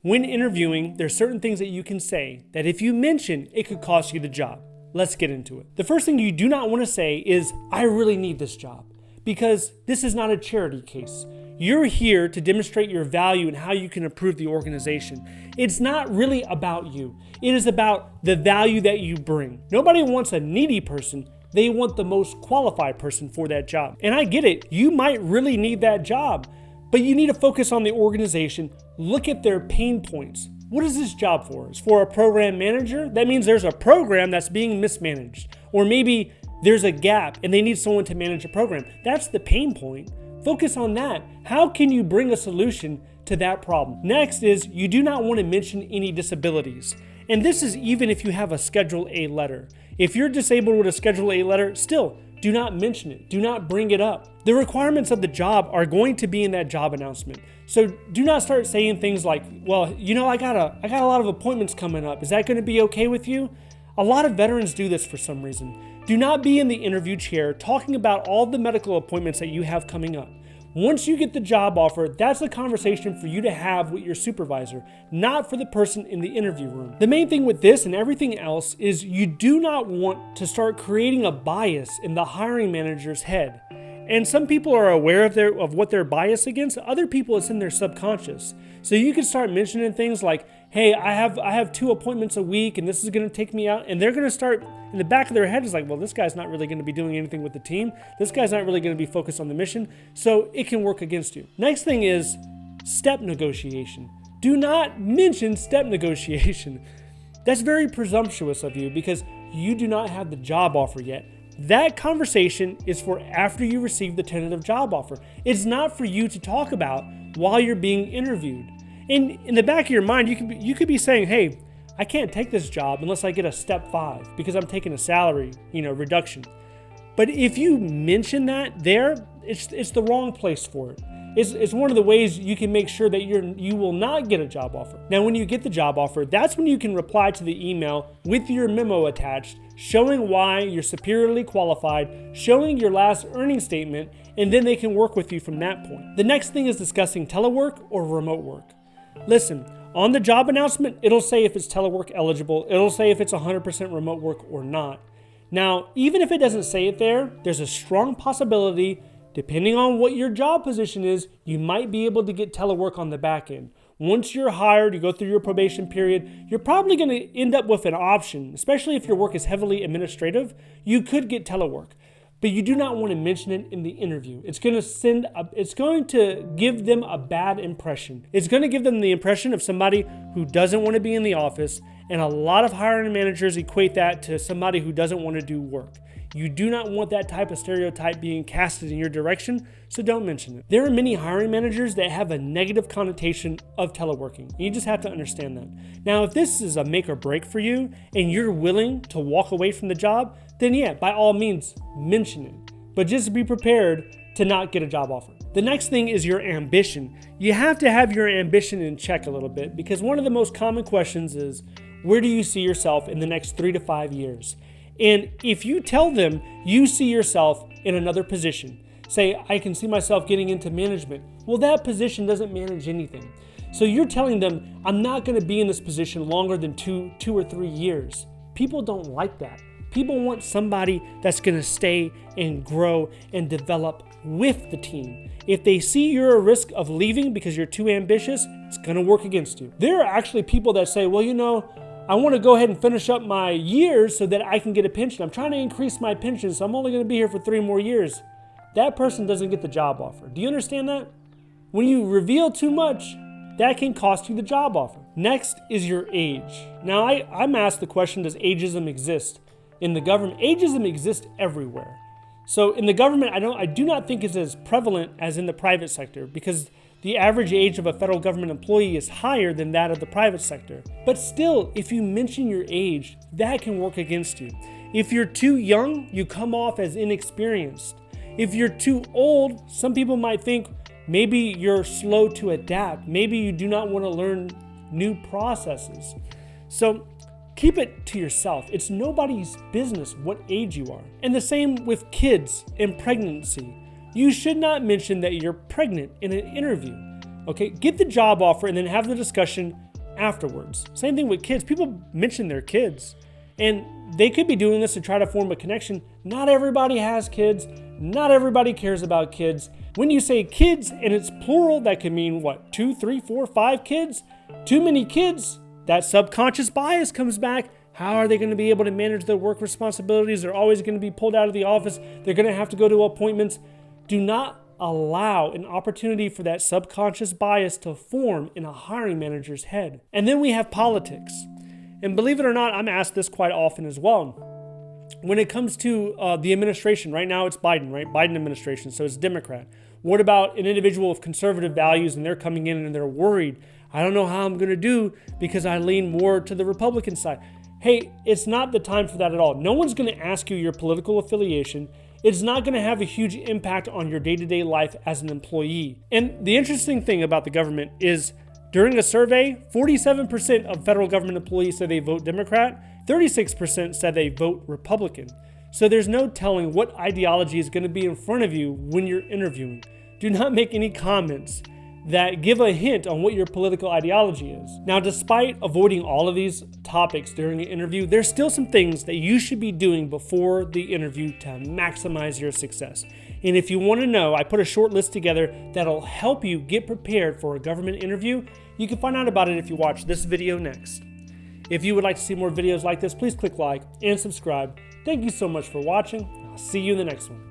When interviewing, there's certain things that you can say that if you mention, it could cost you the job. Let's get into it. The first thing you do not want to say is, I really need this job, because this is not a charity case. You're here to demonstrate your value and how you can improve the organization. It's not really about you. It is about the value that you bring. Nobody wants a needy person. They want the most qualified person for that job. And I get it. You might really need that job, but you need to focus on the organization. Look at their pain points. What is this job for? It's for a program manager? That means there's a program that's being mismanaged. Or maybe there's a gap and they need someone to manage a program. That's the pain point. Focus on that. How can you bring a solution to that problem? Next is you do not want to mention any disabilities. And this is even if you have a Schedule A letter. If you're disabled with a Schedule A letter, still do not mention it. Do not bring it up. The requirements of the job are going to be in that job announcement. So do not start saying things like, well, I got a lot of appointments coming up. Is that going to be okay with you? A lot of veterans do this for some reason. Do not be in the interview chair talking about all the medical appointments that you have coming up. Once you get the job offer, that's a conversation for you to have with your supervisor, not for the person in the interview room. The main thing with this and everything else is you do not want to start creating a bias in the hiring manager's head. And some people are aware of what they're biased against. Other people, it's in their subconscious. So you can start mentioning things like, hey, I have 2 appointments a week and this is going to take me out. And they're going to start in the back of their head is like, well, this guy's not really going to be doing anything with the team. This guy's not really going to be focused on the mission. So it can work against you. Next thing is step negotiation. Do not mention step negotiation. That's very presumptuous of you because you do not have the job offer yet. That conversation is for after you receive the tentative job offer. It's not for you to talk about while you're being interviewed. And in the back of your mind, you could be saying, hey, I can't take this job unless I get a step 5 because I'm taking a salary, reduction. But if you mention that there, it's the wrong place for it. It's one of the ways you can make sure that you will not get a job offer. Now, when you get the job offer, that's when you can reply to the email with your memo attached, showing why you're superiorly qualified, showing your last earnings statement, and then they can work with you from that point. The next thing is discussing telework or remote work. Listen, on the job announcement, it'll say if it's telework eligible. It'll say if it's 100% remote work or not. Now, even if it doesn't say it there, there's a strong possibility, depending on what your job position is, you might be able to get telework on the back end. Once you're hired, you go through your probation period, you're probably going to end up with an option, especially if your work is heavily administrative, you could get telework. But you do not want to mention it in the interview. It's going to give them a bad impression. It's going to give them the impression of somebody who doesn't want to be in the office, and a lot of hiring managers equate that to somebody who doesn't want to do work. You do not want that type of stereotype being casted in your direction, so don't mention it. There are many hiring managers that have a negative connotation of teleworking. You just have to understand that. Now, if this is a make or break for you and you're willing to walk away from the job, then yeah, by all means, mention it. But just be prepared to not get a job offer. The next thing is your ambition. You have to have your ambition in check a little bit because one of the most common questions is, where do you see yourself in the next 3 to 5 years? And if you tell them you see yourself in another position, say, I can see myself getting into management, well, that position doesn't manage anything. So you're telling them, I'm not going to be in this position longer than 2 or 3 years. People don't like that. People want somebody that's going to stay and grow and develop with the team. If they see you're a risk of leaving because you're too ambitious, it's going to work against you. There are actually people that say, well, I want to go ahead and finish up my years so that I can get a pension. I'm trying to increase my pension, so I'm only going to be here for 3 more years. That person doesn't get the job offer. Do you understand that? When you reveal too much, that can cost you the job offer. Next is your age. Now, I'm asked the question, does ageism exist in the government? Ageism exists everywhere. So in the government, I do not think it's as prevalent as in the private sector because the average age of a federal government employee is higher than that of the private sector. But still, if you mention your age, that can work against you. If you're too young, you come off as inexperienced. If you're too old, some people might think maybe you're slow to adapt. Maybe you do not want to learn new processes. So keep it to yourself. It's nobody's business what age you are. And the same with kids and pregnancy. You should not mention that you're pregnant in an interview. Okay, get the job offer and then have the discussion afterwards. Same thing with kids. People mention their kids, and they could be doing this to try to form a connection. Not everybody has kids. Not everybody cares about kids. When you say kids and it's plural, that could mean what? 2, 3, 4, 5 kids? Too many kids. That subconscious bias comes back. How are they going to be able to manage their work responsibilities? They're always going to be pulled out of the office. They're going to have to go to appointments. Do not allow an opportunity for that subconscious bias to form in a hiring manager's head. And then we have politics. And believe it or not, I'm asked this quite often as well. When it comes to the administration, right now it's Biden, right? Biden administration, so it's Democrat. What about an individual of conservative values and they're coming in and they're worried? I don't know how I'm going to do because I lean more to the Republican side. Hey, it's not the time for that at all. No one's going to ask you your political affiliation. It's not going to have a huge impact on your day-to-day life as an employee. And the interesting thing about the government is during a survey, 47% of federal government employees said they vote Democrat, 36% said they vote Republican. So there's no telling what ideology is going to be in front of you when you're interviewing. Do not make any comments that give a hint on what your political ideology is. Now, despite avoiding all of these topics during an interview, there's still some things that you should be doing before the interview to maximize your success. And if you want to know, I put a short list together that'll help you get prepared for a government interview. You can find out about it if you watch this video next. If you would like to see more videos like this, please click like and subscribe. Thank you so much for watching. I'll see you in the next one.